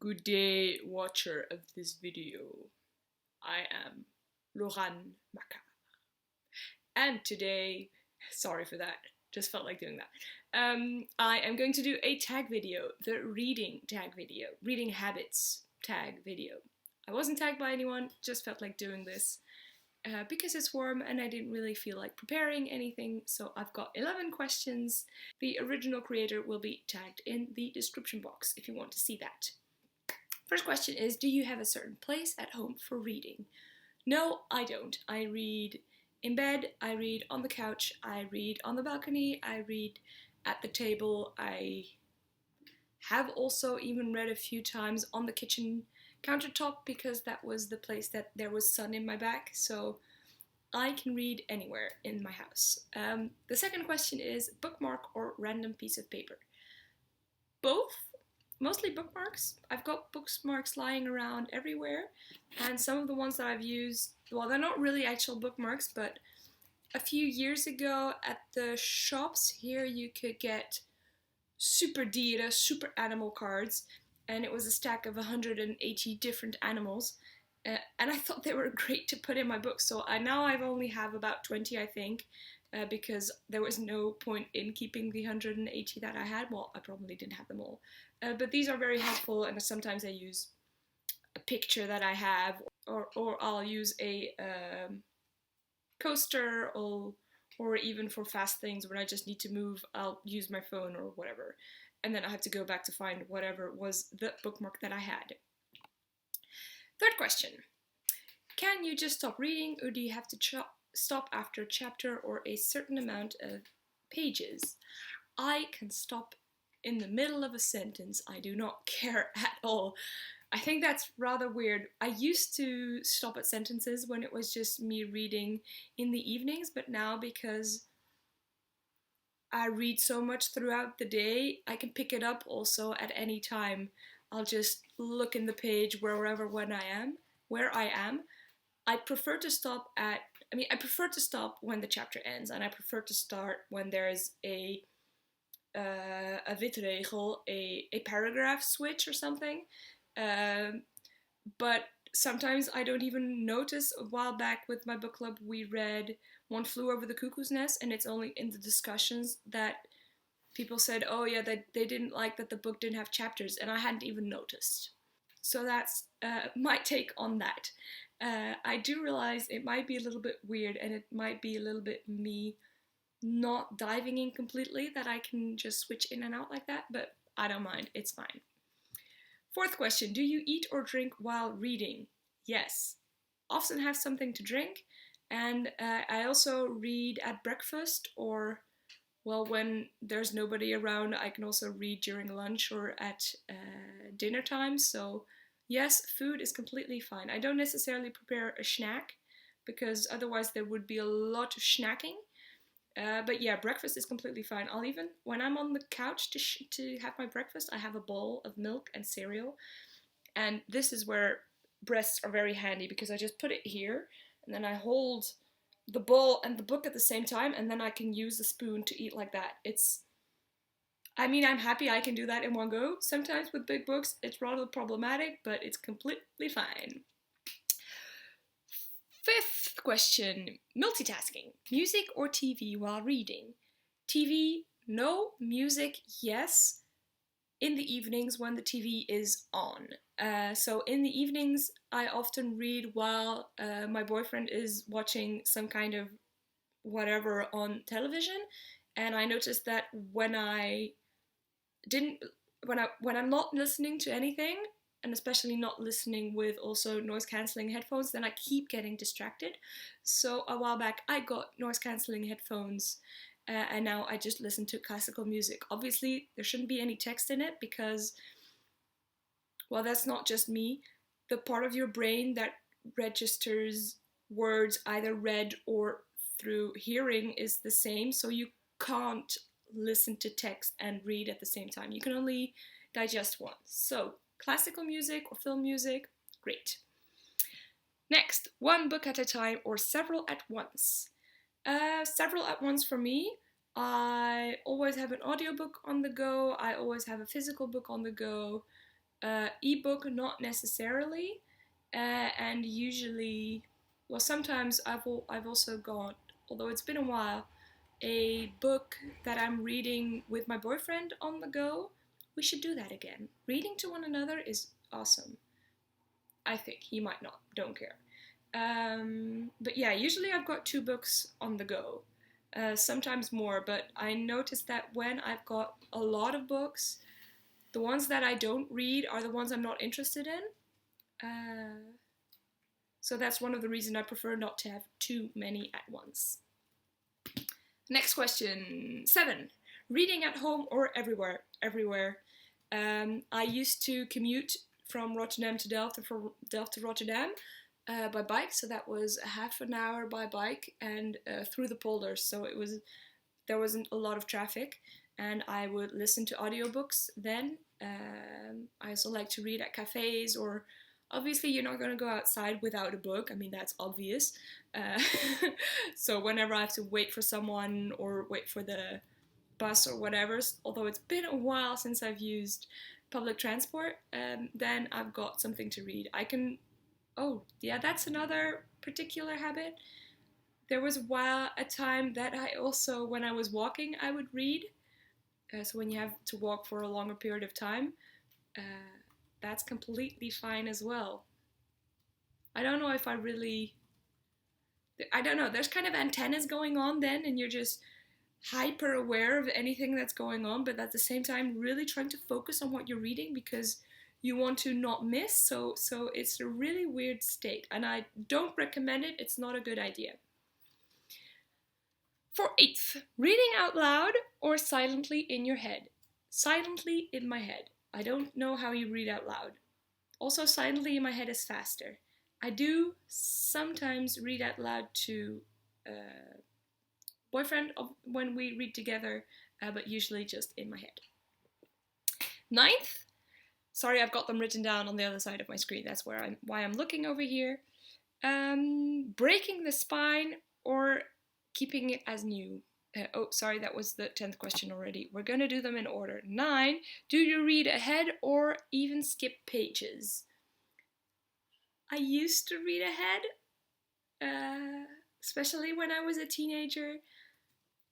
Good day, watcher of this video. I am Laurent Macquart. And today, sorry for that, just felt like doing that. I am going to do a tag video, the reading tag video, reading habits tag video. I wasn't tagged by anyone, just felt like doing this because it's warm and I didn't really feel like preparing anything, so I've got 11 questions. The original creator will be tagged in the description box if you want to see that. First question is, do you have a certain place at home for reading? No, I don't. I read in bed, I read on the couch, I read on the balcony, I read at the table. I have also even read a few times on the kitchen countertop because that was the place that there was sun in my back, so I can read anywhere in my house. The second question is bookmark or random piece of paper? Both. Mostly bookmarks. I've got bookmarks lying around everywhere, and some of the ones that I've used, well, they're not really actual bookmarks, but a few years ago at the shops here you could get super dieren, super animal cards, and it was a stack of 180 different animals, and I thought they were great to put in my book, so now I've only have about 20, I think, because there was no point in keeping the 180 that I had. Well, I probably didn't have them all. But these are very helpful, and sometimes I use a picture that I have, or I'll use a coaster, or even for fast things when I just need to move, I'll use my phone or whatever. And then I have to go back to find whatever was the bookmark that I had. Third question. Can you just stop reading, or do you have to stop after a chapter or a certain amount of pages? I can stop in the middle of a sentence. I do not care at all. I think that's rather weird. I used to stop at sentences when it was just me reading in the evenings, but now because I read so much throughout the day, I can pick it up also at any time. I'll just look in the page where I am. I prefer to stop when the chapter ends, and I prefer to start when there is a witregel, a paragraph switch or something. But sometimes I don't even notice. A while back with my book club, we read One Flew Over the Cuckoo's Nest, and it's only in the discussions that people said, oh yeah, that they didn't like that the book didn't have chapters, and I hadn't even noticed. So that's my take on that. I do realize it might be a little bit weird, and it might be a little bit me not diving in completely, that I can just switch in and out like that, but I don't mind, it's fine. Fourth question, do you eat or drink while reading? Yes. Often have something to drink, and I also read at breakfast, or, well, when there's nobody around, I can also read during lunch or at dinner time, so yes, food is completely fine. I don't necessarily prepare a snack, because otherwise there would be a lot of snacking. But yeah, breakfast is completely fine. I'll even, when I'm on the couch to have my breakfast, I have a bowl of milk and cereal. And this is where breasts are very handy, because I just put it here, and then I hold the bowl and the book at the same time, and then I can use the spoon to eat like that. I'm happy I can do that in one go. Sometimes with big books, it's rather problematic, but it's completely fine. Fifth question, multitasking. Music or TV while reading? TV, no. Music, yes. In the evenings when the TV is on. So in the evenings, I often read while my boyfriend is watching some kind of whatever on television. And I noticed that when I'm not listening to anything, and especially not listening with also noise-cancelling headphones, then I keep getting distracted. So a while back I got noise-cancelling headphones, and now I just listen to classical music. Obviously there shouldn't be any text in it, because, well, that's not just me. The part of your brain that registers words either read or through hearing is the same, so you can't listen to text and read at the same time. You can only digest one. So classical music or film music, great. Next, one book at a time or several at once? Several at once for me. I always have an audiobook on the go. I always have a physical book on the go. ebook, not necessarily, and usually, well, sometimes I've also got, although it's been a while, a book that I'm reading with my boyfriend on the go. We should do that again. Reading to one another is awesome. I think he might not. Don't care. But yeah, usually I've got 2 books on the go. Sometimes more, but I noticed that when I've got a lot of books, the ones that I don't read are the ones I'm not interested in. So that's one of the reasons I prefer not to have too many at once. Next question, 7. Reading at home or everywhere? Everywhere. I used to commute from Rotterdam to Delft and from Delft to Rotterdam by bike, so that was a half an hour by bike and through the polders, so there wasn't a lot of traffic, and I would listen to audiobooks then. I also like to read at cafes, or obviously you're not going to go outside without a book. I mean, that's obvious. So whenever I have to wait for someone or wait for the bus or whatever, although it's been a while since I've used public transport, then I've got something to read. Oh, yeah, that's another particular habit. There was a time that I also, when I was walking, I would read. So when you have to walk for a longer period of time, that's completely fine as well. I don't know if I don't know, there's kind of antennas going on then, and you're just hyper aware of anything that's going on, but at the same time really trying to focus on what you're reading because you want to not miss. So it's a really weird state, and I don't recommend it. It's not a good idea. For 8th, reading out loud or silently in your head? Silently in my head. I don't know how you read out loud. Also, silently in my head is faster. I do sometimes read out loud to boyfriend when we read together, but usually just in my head. 9th, sorry, I've got them written down on the other side of my screen. That's why I'm looking over here. Breaking the spine or keeping it as new? Oh, sorry, that was the 10th question already. We're going to do them in order. 9, do you read ahead or even skip pages? I used to read ahead, especially when I was a teenager.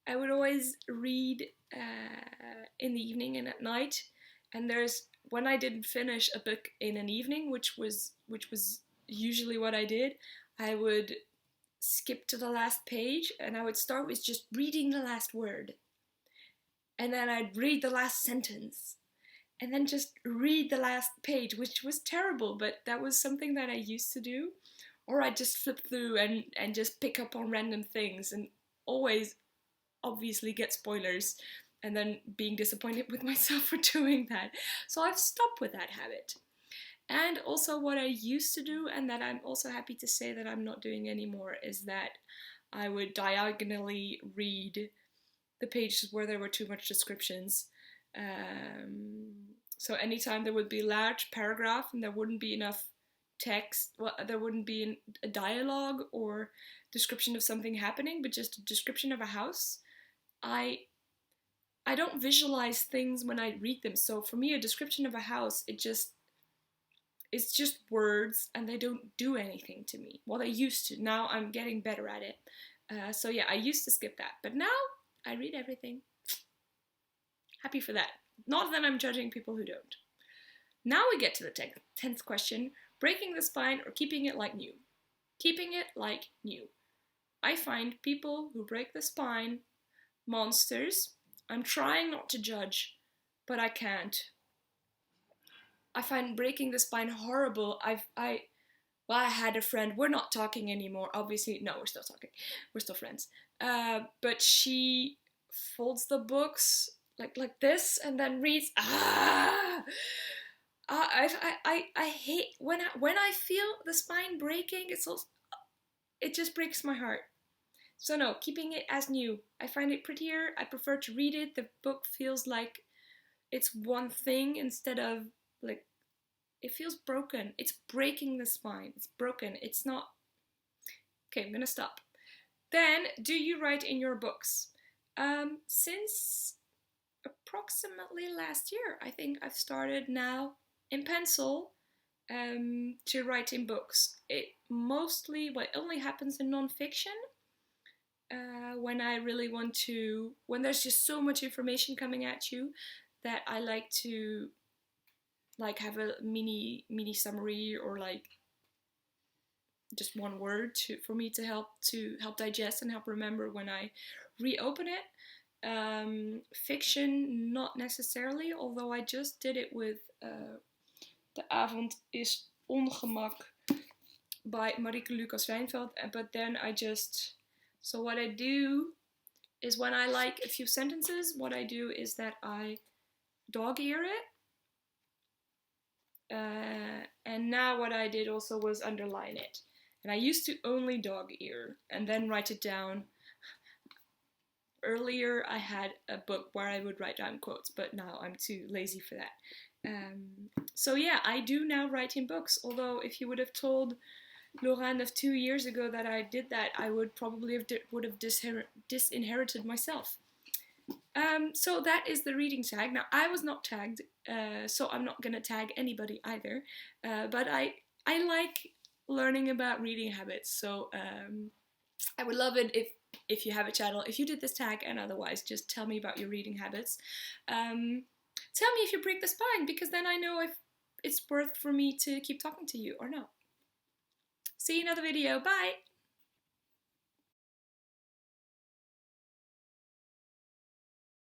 I would always read in the evening and at night. And when I didn't finish a book in an evening, which was usually what I did, I would skip to the last page and I would start with just reading the last word. And then I'd read the last sentence. And then just read the last page, which was terrible, but that was something that I used to do. Or I'd just flip through and just pick up on random things and always obviously get spoilers and then being disappointed with myself for doing that. So I've stopped with that habit. And also what I used to do, and that I'm also happy to say that I'm not doing anymore, is that I would diagonally read the pages where there were too much descriptions. So anytime there would be a large paragraph and there wouldn't be enough text, well, there wouldn't be a dialogue or description of something happening, but just a description of a house, I don't visualize things when I read them. So for me, a description of a house, it's just words and they don't do anything to me. Well, they used to. Now I'm getting better at it. So yeah, I used to skip that. But now I read everything. Happy for that. Not that I'm judging people who don't. Now we get to the 10th question. Breaking the spine or keeping it like new? Keeping it like new. I find people who break the spine monsters. I'm trying not to judge, but I can't. I find breaking the spine horrible. I had a friend. We're not talking anymore. Obviously, no, we're still talking. We're still friends. But she folds the books like this and then reads. I hate when I feel the spine breaking. It just breaks my heart. So no, keeping it as new. I find it prettier. I prefer to read it. The book feels like it's one thing instead of like, it feels broken. It's breaking the spine. It's broken. It's not. Okay, I'm gonna stop. Then, do you write in your books? Since approximately last year, I think I've started now in pencil to writing books. It mostly, well, it only happens in non-fiction. When I really want to, when there's just so much information coming at you that I like to have a mini summary, or like just one word for me to help digest and help remember when I reopen it. Fiction, not necessarily, although I just did it with De Avond is Ongemak by Marieke Lucas Wijnveld, but then so what I do is, when I like a few sentences, what I do is that I dog ear it. And now what I did also was underline it. And I used to only dog ear and then write it down. Earlier I had a book where I would write down quotes, but now I'm too lazy for that. So yeah, I do now write in books, although if you would have told Laurent of 2 years ago that I did that, I would probably have disinherited myself. So that is the reading tag. Now, I was not tagged, so I'm not gonna tag anybody either. But I like learning about reading habits, so I would love it if you have a channel, if you did this tag, and otherwise just tell me about your reading habits. Tell me if you break the spine, because then I know if it's worth for me to keep talking to you or not. See you in another video. Bye!